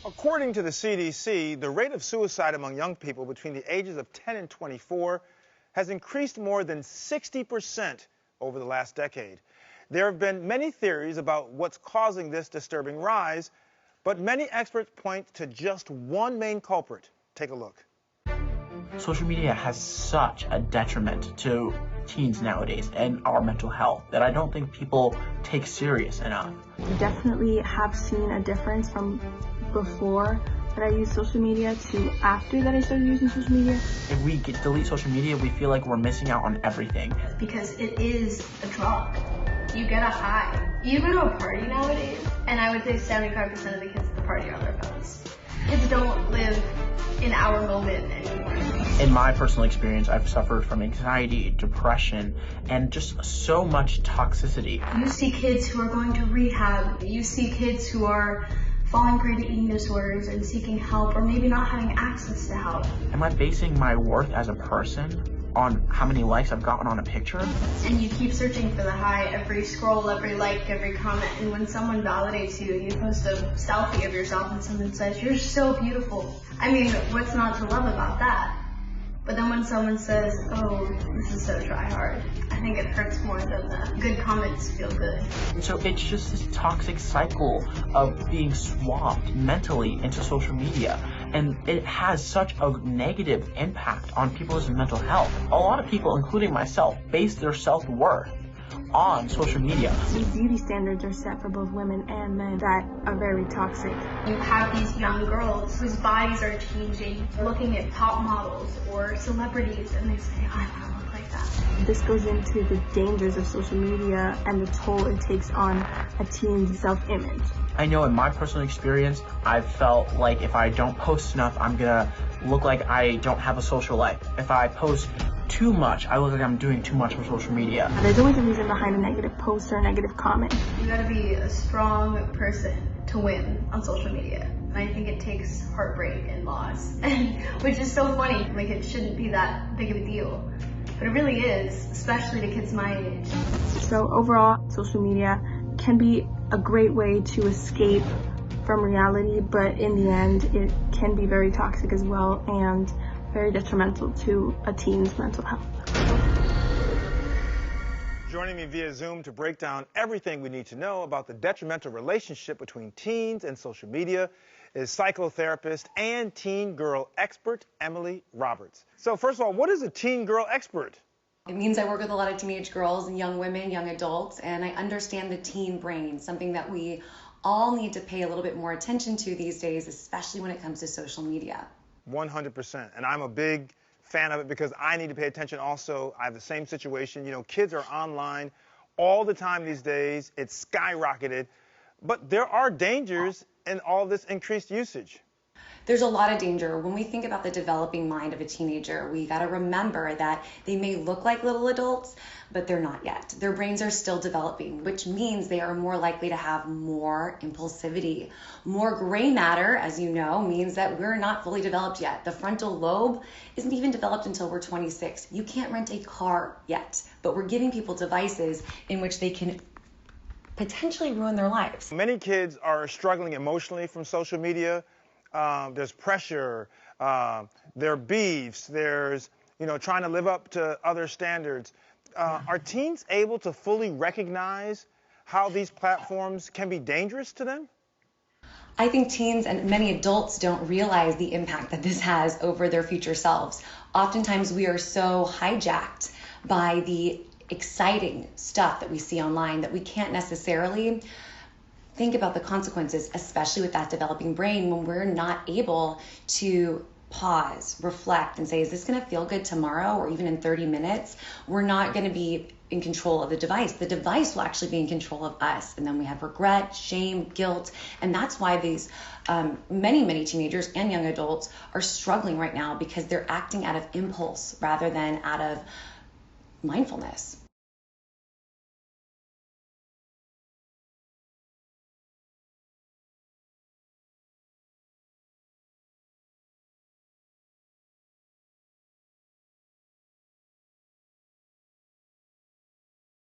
According to the CDC, the rate of suicide among young people between the ages of 10 and 24 has increased more than 60% over the last decade. There have been many theories about what's causing this disturbing rise, but many experts point to just one main culprit. Take a look. Social media has such a detriment to teens nowadays and our mental health that I don't think people take serious enough. I definitely have seen a difference from before that I used social media to after that I started using social media. If we delete social media, we feel like we're missing out on everything. Because it is a drug. You get a high. You go to a party nowadays, and I would say 75% of the kids at the party are on their phones. Kids don't live in our moment anymore. In my personal experience, I've suffered from anxiety, depression, and just so much toxicity. You see kids who are going to rehab. You see kids who are falling prey to eating disorders and seeking help, or maybe not having access to help. Am I basing my worth as a person on how many likes I've gotten on a picture? And you keep searching for the high, every scroll, every like, every comment, and when someone validates you, you post a selfie of yourself and someone says, "You're so beautiful." I mean, what's not to love about that? But then when someone says, "Oh, this is so try hard," I think it hurts more than the good comments feel good. So it's just this toxic cycle of being swapped mentally into social media. And it has such a negative impact on people's mental health. A lot of people, including myself, base their self-worth on social media. These beauty standards are set for both women and men that are very toxic. You have these young girls whose bodies are changing, looking at top models or celebrities, and they say, "I want to look like that." This goes into the dangers of social media and the toll it takes on a teen's self-image. I know in my personal experience, I've felt like if I don't post enough, I'm gonna look like I don't have a social life. If I post too much, I look like I'm doing too much for social media. There's always a reason behind a negative post or a negative comment. You gotta be a strong person to win on social media. And I think it takes heartbreak and loss, which is so funny. Like, it shouldn't be that big of a deal. But it really is, especially to kids my age. So overall, social media can be a great way to escape from reality, but in the end, it can be very toxic as well and very detrimental to a teen's mental health. Joining me via Zoom to break down everything we need to know about the detrimental relationship between teens and social media is psychotherapist and teen girl expert Emily Roberts. So first of all, what is a teen girl expert? It means I work with a lot of teenage girls and young women, young adults, and I understand the teen brain, something that we all need to pay a little bit more attention to these days, especially when it comes to social media. 100%. And I'm a big fan of it because I need to pay attention also. I have the same situation. You know, kids are online all the time these days. It's skyrocketed. But there are dangers in all this increased usage. There's a lot of danger. When we think about the developing mind of a teenager, we got to remember that they may look like little adults, but they're not yet. Their brains are still developing, which means they are more likely to have more impulsivity. More gray matter, as you know, means that we're not fully developed yet. The frontal lobe isn't even developed until we're 26. You can't rent a car yet, but we're giving people devices in which they can potentially ruin their lives. Many kids are struggling emotionally from social media. There's pressure, there are beefs, there's, trying to live up to other standards. Are teens able to fully recognize how these platforms can be dangerous to them? I think teens and many adults don't realize the impact that this has over their future selves. Oftentimes we are so hijacked by the exciting stuff that we see online that we can't necessarily think about the consequences, especially with that developing brain, when we're not able to pause, reflect, and say, is this going to feel good tomorrow or even in 30 minutes? We're not going to be in control of the device. The device will actually be in control of us. And then we have regret, shame, guilt. And that's why these many teenagers and young adults are struggling right now, because they're acting out of impulse rather than out of mindfulness.